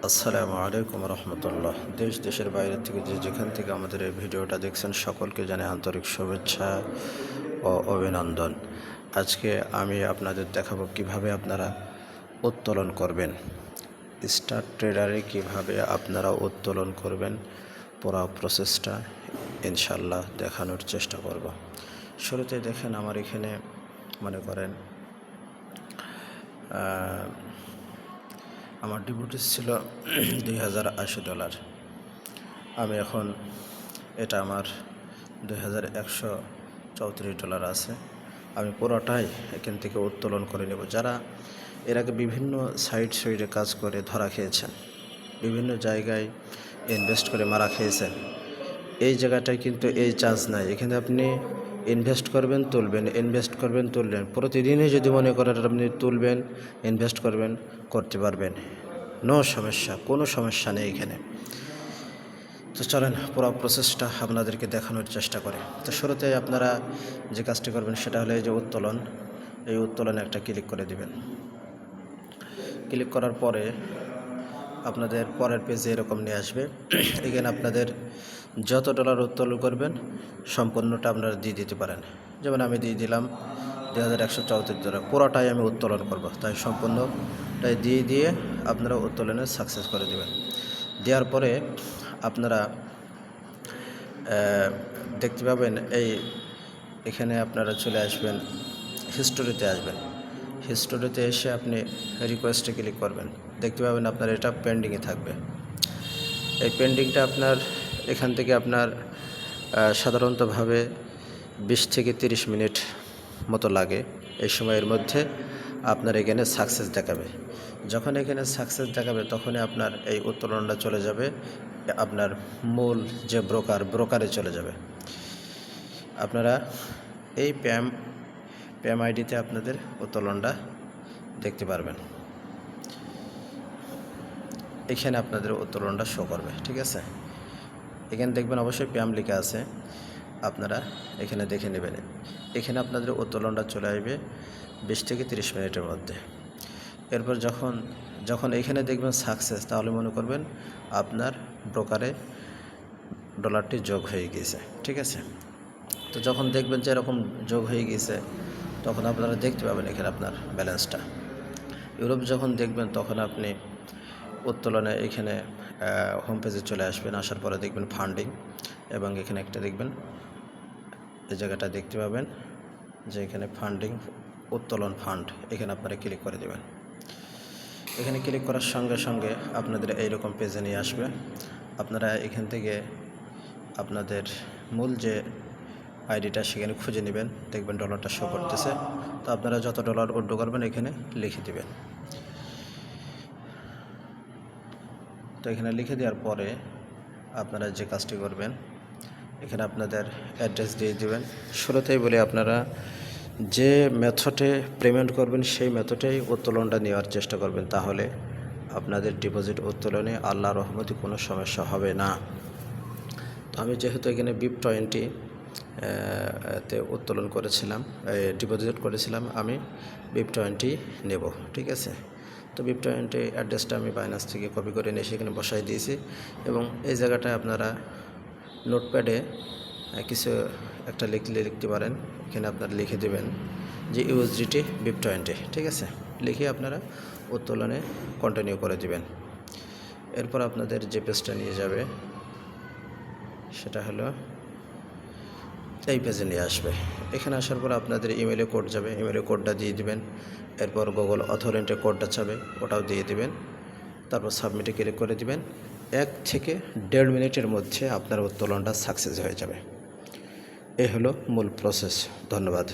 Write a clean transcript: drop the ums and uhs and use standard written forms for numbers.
আসসালামু আলাইকুম রহমতুল্লাহ। দেশ দেশের বাইরে থেকে যেখান থেকে আমাদের এই ভিডিওটা দেখছেন সকলকে জানাই আন্তরিক শুভেচ্ছা ও অভিনন্দন। আজকে আমি আপনাদের দেখাবো কিভাবে আপনারা উত্তোলন করবেন, স্টার ট্রেডারে কিভাবে আপনারা উত্তোলন করবেন, পুরো প্রসেসটা ইনশাল্লাহ দেখানোর চেষ্টা করব। শুরুতে দেখেন আমার এখানে মনে করেন আমার ডিপোজিট ছিল $2080। আমি এখন এটা আমার $2134 আছে। আমি পুরোটাই এখান থেকে উত্তোলন করে নেব। যারা এর আগে বিভিন্ন সাইডে কাজ করে ধরা খেয়েছেন, বিভিন্ন জায়গায় ইনভেস্ট করে মারা খেয়েছেন, এই জায়গাটায় কিন্তু এই চান্স নাই। এখানে আপনি ইনভেস্ট করবেন, তুলবেন, ইনভেস্ট করবেন, তুলবেন, প্রতিদিনই যদি মনে করেন আপনি তুলবেন, ইনভেস্ট করবেন, করতে পারবেন, নো সমস্যা, কোনো সমস্যা নেই এখানে। তো চলেন পুরো প্রসেসটা আপনাদেরকে দেখানোর চেষ্টা করে। তো শুরুতে আপনারা যে কাজটি করবেন সেটা হলো এই যে উত্তোলন, এই উত্তোলনে একটা ক্লিক করে দিবেন। ক্লিক করার পরে আপনাদের পরের পেজে এরকম নিয়ে আসবে। এখানে আপনাদের যত ডলার উত্তোলন করবেন সম্পূর্ণটা আপনারা দিয়ে দিতে পারেন। যেমন আমি দিয়ে দিলাম $2134, পুরোটাই আমি উত্তোলন করব, তাই সম্পূর্ণটাই দিয়ে আপনারা উত্তোলনে সাকসেস করে দেবেন। দেওয়ার পরে আপনারা দেখতে পাবেন এখানে আপনারা চলে আসবেন, হিস্টোরিতে আসবেন। হিস্টোরিতে এসে আপনি রিকোয়েস্টে ক্লিক করবেন। দেখতে পাবেন আপনার এটা পেন্ডিংয়ে থাকবে। এই পেন্ডিংটা আপনার এখান থেকে আপনার সাধারণতভাবে 20 থেকে 30 মিনিট মতো লাগে। এই সময়ের মধ্যে আপনার এখানে সাকসেস দেখাবে। যখন এখানে সাকসেস দেখাবে তখনই আপনার এই উত্তোলনটা চলে যাবে আপনার মূল যে ব্রোকারে চলে যাবে। আপনারা এই প্যাম আইডিতে আপনাদের উত্তোলনটা দেখতে পারবেন। এখানে আপনাদের উত্তোলনটা শো করবে, ঠিক আছে। এখানে দেখবেন অবশ্যই প্যাম লেখা আছে, আপনারা এখানে দেখে নেবেন। এখানে আপনাদের উত্তোলনটা চলে আসবে 20 থেকে 30 মিনিটের মধ্যে। এরপর যখন এখানে দেখবেন সাকসেস, তাহলে মনে করবেন আপনার ব্রোকারে ডলারটি যোগ হয়ে গিয়েছে, ঠিক আছে। তো যখন দেখবেন যে এরকম যোগ হয়ে গিয়েছে তখন আপনারা দেখতে পাবেন এখানে আপনার ব্যালেন্সটা। ইউরোপ যখন দেখবেন তখন আপনি উত্তোলনে এখানে হোম পেজে চলে আসবেন। আসার পরে দেখবেন ফান্ডিং, এবং এখানে একটা দেখবেন এই জায়গাটা দেখতে পাবেন যে এখানে ফান্ডিং, উত্তোলন ফান্ড, এখানে আপনারা ক্লিক করে দেবেন। এখানে ক্লিক করার সঙ্গে সঙ্গে আপনাদের এইরকম পেজে নিয়ে আসবে। আপনারা এখান থেকে আপনাদের মূল যে আইডিটা সেখানে খুঁজে নেবেন, দেখবেন ডলারটা শো করতেছে। তো আপনারা যত ডলার উইথড্র করবেন এখানে লিখে দেবেন। তো এখানে লিখে দেওয়ার পরে আপনারা যে কাজটি করবেন, এখানে আপনাদের অ্যাড্রেস দিয়ে দেবেন। শুরুতেই বলে আপনারা যে মেথডে পেমেন্ট করবেন সেই মেথডেই উত্তোলনটা নেওয়ার চেষ্টা করবেন, তাহলে আপনাদের ডিপোজিট উত্তোলনে আল্লাহর রহমতে কোনো সমস্যা হবে না। তো আমি যেহেতু এখানে BIP20 তে উত্তোলন করেছিলাম, ডিপোজিট করেছিলাম, আমি BIP20 নেব, ঠিক আছে। তো BIP20 অ্যাড্রেসটা আমি বাইনান্স থেকে কপি করে নিয়ে সেখানে বসাই দিয়েছি, এবং এই জায়গাটায় আপনারা নোটপ্যাডে কিছু একটা লিখতে পারেন। এখানে আপনারা লিখে দেবেন যে USDT BIP20, ঠিক আছে। লিখে আপনারা উত্তোলনে কন্টিনিউ করে দিবেন। এরপর আপনাদের যে পেজটা নিয়ে যাবে সেটা হলো এই পেজে নিয়ে আসবে। এখানে আসার পর আপনাদের ইমেলে কোড যাবে, ইমেলে কোডটা দিয়ে দিবেন। এরপর গুগল অথরেন্টের কোডটা চাবে, ওটাও দিয়ে দিবেন। তারপর সাবমিটে ক্লিক করে দিবেন। 1 থেকে 1.5 মিনিটের মধ্যে আপনার উত্তোলনটা সাকসেস হয়ে যাবে। এই হলো মূল প্রসেস। ধন্যবাদ।